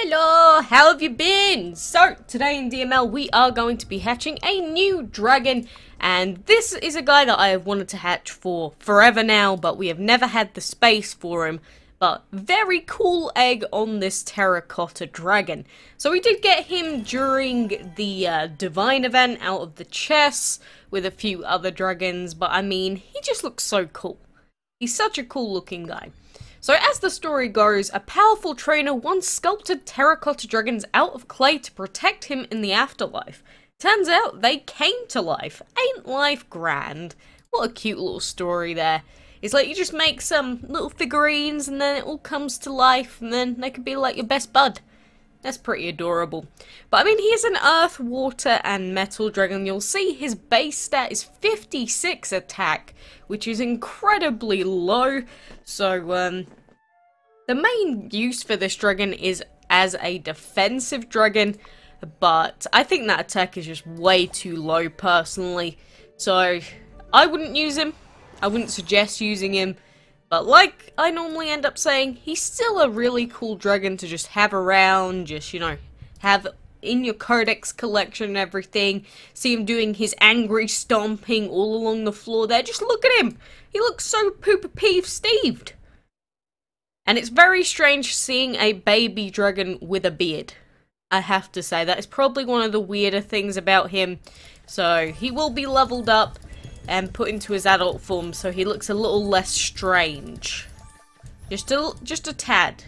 Hello, how have you been? So, today in DML we are going to be hatching a new dragon, and this is a guy that I have wanted to hatch for forever now, but we have never had the space for him. But very cool egg on this terracotta dragon. So we did get him during the divine event out of the chests with a few other dragons, but I mean, he just looks so cool. He's such a cool looking guy. So as the story goes, a powerful trainer once sculpted terracotta dragons out of clay to protect him in the afterlife. Turns out they came to life. Ain't life grand? What a cute little story there. It's like you just make some little figurines and then it all comes to life and then they could be like your best bud. That's pretty adorable. But I mean, he is an earth, water and metal dragon. You'll see his base stat is 56 attack, which is incredibly low. So the main use for this dragon is as a defensive dragon, but I think that attack is just way too low personally. So I wouldn't use him. I wouldn't suggest using him, but like I normally end up saying, he's still a really cool dragon to just have around, just, you know, have in your codex collection and everything. See him doing his angry stomping all along the floor there. Just look at him! He looks so pooper-peeved-steved. And it's very strange seeing a baby dragon with a beard. I have to say, that is probably one of the weirder things about him. So, he will be leveled up and put into his adult form, so he looks a little less strange. Just a tad.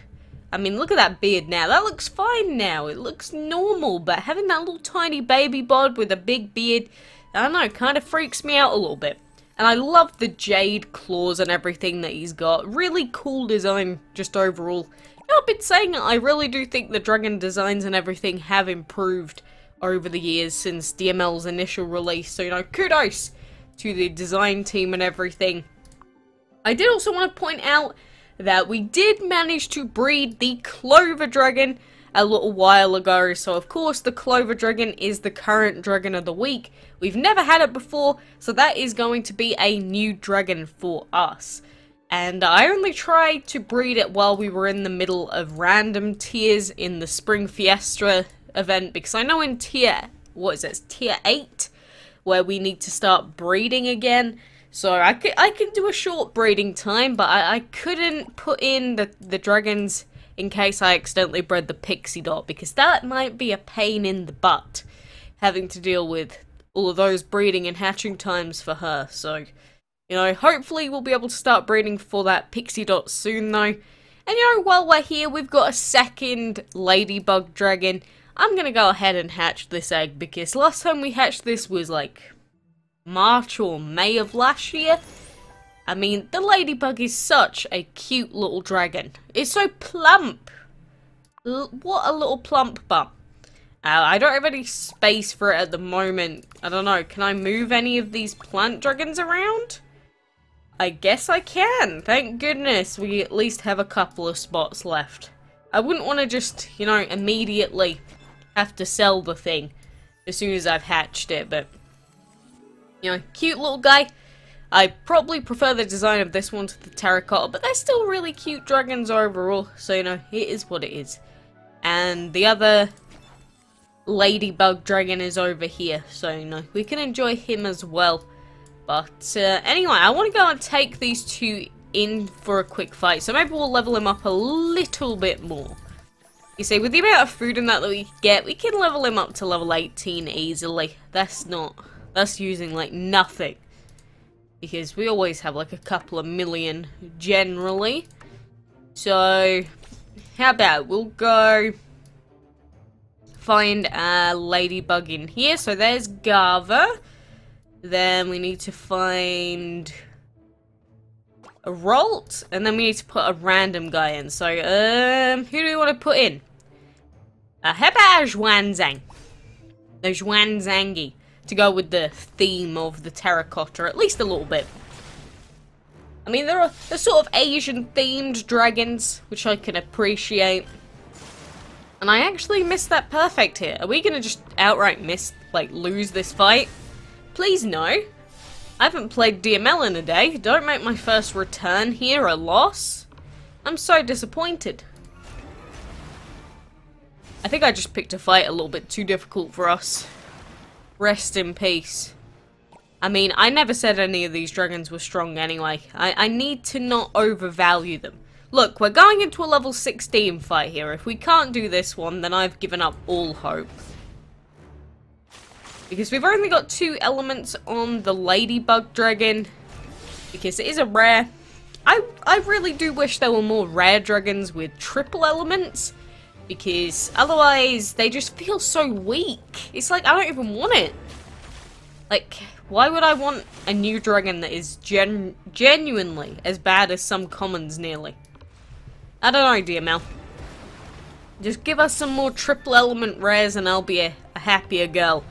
I mean, look at that beard now. That looks fine now. It looks normal, but having that little tiny baby bod with a big beard, I don't know, kind of freaks me out a little bit. And I love the jade claws and everything that he's got. Really cool design, just overall. You know, I've been saying I really do think the dragon designs and everything have improved over the years since DML's initial release. So, you know, kudos to the design team and everything. I did also want to point out that we did manage to breed the Clover Dragon a little while ago. So of course the Clover Dragon is the current dragon of the week. We've never had it before, so that is going to be a new dragon for us. And I only tried to breed it while we were in the middle of random tiers in the Spring Fiesta event, because I know in tier 8, where we need to start breeding again. So I can do a short breeding time, but I couldn't put in the dragons in case I accidentally bred the pixie dot, because that might be a pain in the butt, having to deal with all of those breeding and hatching times for her. So, you know, hopefully we'll be able to start breeding for that pixie dot soon though. And you know, while we're here, we've got a second ladybug dragon. I'm gonna go ahead and hatch this egg, because last time we hatched this was like March or May of last year. I mean, the ladybug is such a cute little dragon. It's so plump. What a little plump bum. I don't have any space for it at the moment. I don't know, can I move any of these plant dragons around? I guess I can. Thank goodness we at least have a couple of spots left. I wouldn't want to just, you know, immediately have to sell the thing as soon as I've hatched it, but, you know, cute little guy. I probably prefer the design of this one to the terracotta, but they're still really cute dragons overall, so, you know, it is what it is. And the other ladybug dragon is over here, so, you know, we can enjoy him as well. But, anyway, I want to go and take these two in for a quick fight, so maybe we'll level him up a little bit more. You see, with the amount of food and that we get, we can level him up to level 18 easily. That's using like nothing, because we always have like a couple of million generally. So how about we'll go find a ladybug in here. So there's Gava. Then we need to find a Rolt, and then we need to put a random guy in. So, who do we want to put in? How about a Zhuanzang? The Zhuanzangi, to go with the theme of the terracotta, at least a little bit. I mean, they're sort of Asian-themed dragons, which I can appreciate. And I actually missed that perfect here. Are we going to just outright lose this fight? Please no. I haven't played DML in a day. Don't make my first return here a loss. I'm so disappointed. I think I just picked a fight a little bit too difficult for us. Rest in peace. I mean, I never said any of these dragons were strong anyway. I need to not overvalue them. Look, we're going into a level 16 fight here. If we can't do this one, then I've given up all hope. Because we've only got 2 elements on the Ladybug dragon. Because it is a rare. I really do wish there were more rare dragons with triple elements. Because otherwise, they just feel so weak. It's like, I don't even want it. Like, why would I want a new dragon that is genuinely as bad as some commons nearly? I don't know, DML. Just give us some more triple element rares and I'll be a happier girl.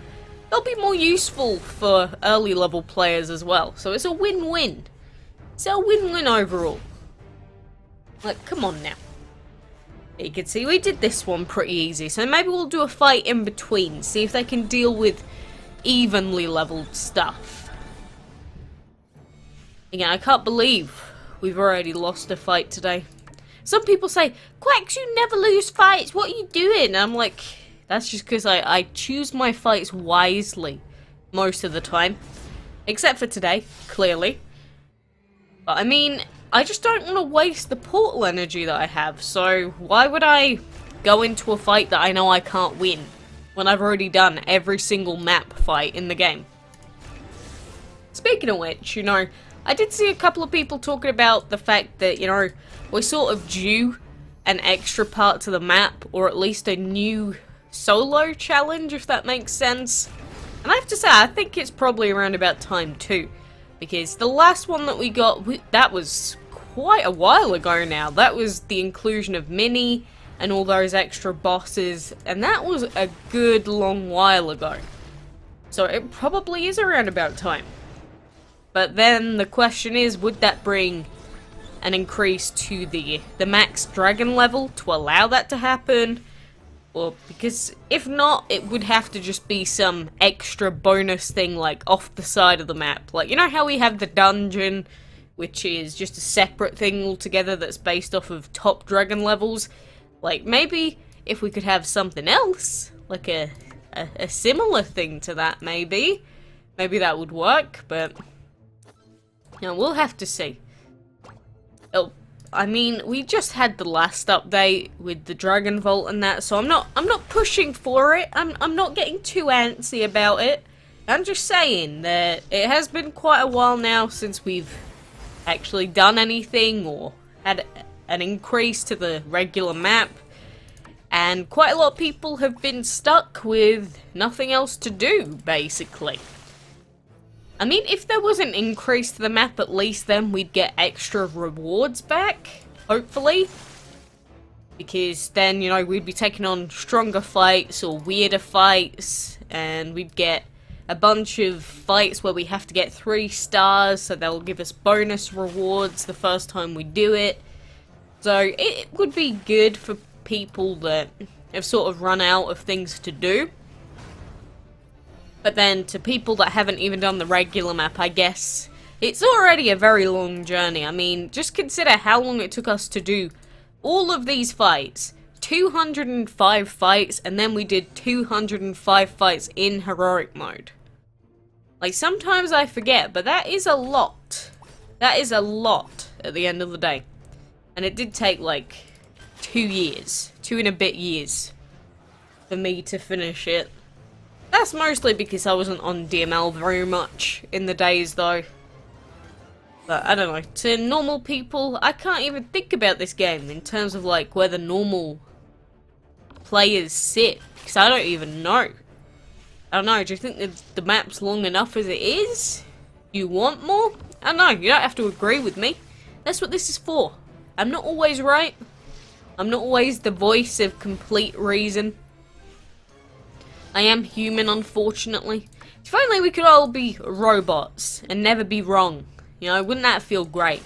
They'll be more useful for early level players as well. So it's a win-win. It's a win-win overall. Like, come on now. You can see we did this one pretty easy. So maybe we'll do a fight in between. See if they can deal with evenly leveled stuff. Again, I can't believe we've already lost a fight today. Some people say, Quacks, you never lose fights, what are you doing? And I'm like, that's just because I choose my fights wisely most of the time. Except for today, clearly. But I mean, I just don't want to waste the portal energy that I have, so why would I go into a fight that I know I can't win? When I've already done every single map fight in the game. Speaking of which, you know, I did see a couple of people talking about the fact that, you know, we're sort of due an extra part to the map, or at least a new solo challenge, if that makes sense. And I have to say, I think it's probably around about time too. Because the last one that we got, that was quite a while ago now. That was the inclusion of Mini and all those extra bosses, and that was a good long while ago. So it probably is around about time. But then the question is, would that bring an increase to the max dragon level to allow that to happen? Or because if not, it would have to just be some extra bonus thing like off the side of the map. Like, you know how we have the dungeon, which is just a separate thing altogether that's based off of top dragon levels? Like, maybe if we could have something else, like a similar thing to that, maybe that would work, but you know, we'll have to see. Oh, I mean, we just had the last update with the Dragon Vault and that, so I'm not pushing for it. I'm not getting too antsy about it. I'm just saying that it has been quite a while now since we've actually done anything or had an increase to the regular map, and quite a lot of people have been stuck with nothing else to do, basically. I mean, if there was an increase to the map, at least then we'd get extra rewards back, hopefully. Because then, you know, we'd be taking on stronger fights or weirder fights, and we'd get a bunch of fights where we have to get 3 stars, so they'll give us bonus rewards the first time we do it. So it would be good for people that have sort of run out of things to do. But then to people that haven't even done the regular map, I guess it's already a very long journey. I mean, just consider how long it took us to do all of these fights. 205 fights, and then we did 205 fights in heroic mode. Like, sometimes I forget, but that is a lot. That is a lot at the end of the day. And it did take, like, 2 years. 2 and a bit years for me to finish it. That's mostly because I wasn't on DML very much in the days, though. But, I don't know. To normal people, I can't even think about this game in terms of, like, where the normal players sit. Because I don't even know. I don't know, do you think that the map's long enough as it is? You want more? I don't know, you don't have to agree with me. That's what this is for. I'm not always right. I'm not always the voice of complete reason. I am human, unfortunately. If only we could all be robots and never be wrong. You know, wouldn't that feel great?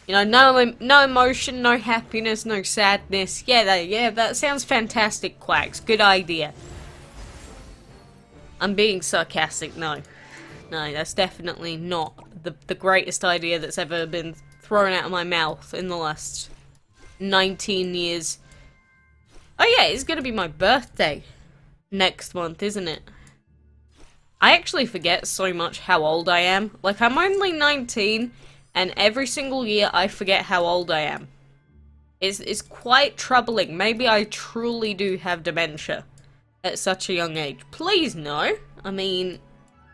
You know, no emotion, no happiness, no sadness. Yeah, that sounds fantastic, Quacks. Good idea. I'm being sarcastic, no. No, that's definitely not the greatest idea that's ever been thrown out of my mouth in the last 19 years. Oh yeah, it's gonna be my birthday next month, isn't it? I actually forget so much how old I am. Like, I'm only 19, and every single year I forget how old I am. It's quite troubling. Maybe I truly do have dementia at such a young age. Please no. I mean,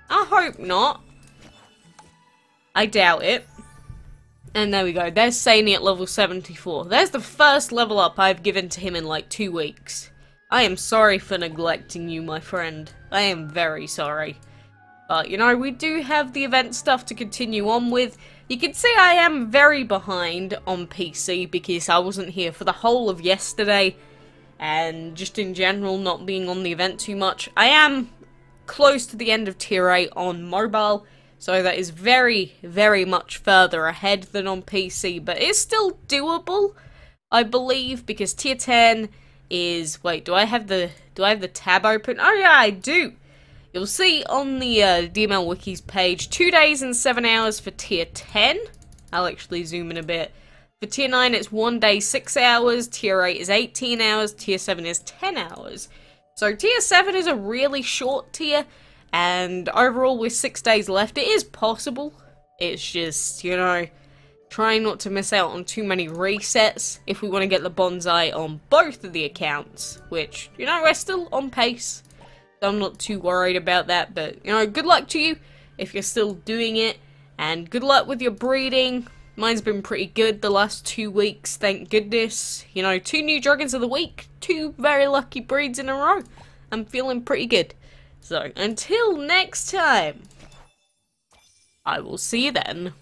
I hope not. I doubt it. And there we go. There's Sani at level 74. There's the first level up I've given to him in like 2 weeks. I am sorry for neglecting you, my friend. I am very sorry. But, you know, we do have the event stuff to continue on with. You can see I am very behind on PC because I wasn't here for the whole of yesterday. And just in general, not being on the event too much. I am close to the end of Tier 8 on mobile. So that is very, very much further ahead than on PC. But it's still doable, I believe, because Tier 10 is... Wait, do I have the tab open? Oh yeah, I do! You'll see on the DML Wiki's page, 2 days and 7 hours for Tier 10. I'll actually zoom in a bit. For Tier 9, it's 1 day, 6 hours. Tier 8 is 18 hours. Tier 7 is 10 hours. So Tier 7 is a really short tier. And overall, with 6 days left, it is possible. It's just, you know, trying not to miss out on too many resets if we want to get the bonsai on both of the accounts. Which, you know, we're still on pace. So I'm not too worried about that. But, you know, good luck to you if you're still doing it. And good luck with your breeding. Mine's been pretty good the last 2 weeks, thank goodness. You know, 2 new dragons of the week. 2 very lucky breeds in a row. I'm feeling pretty good. So, until next time, I will see you then.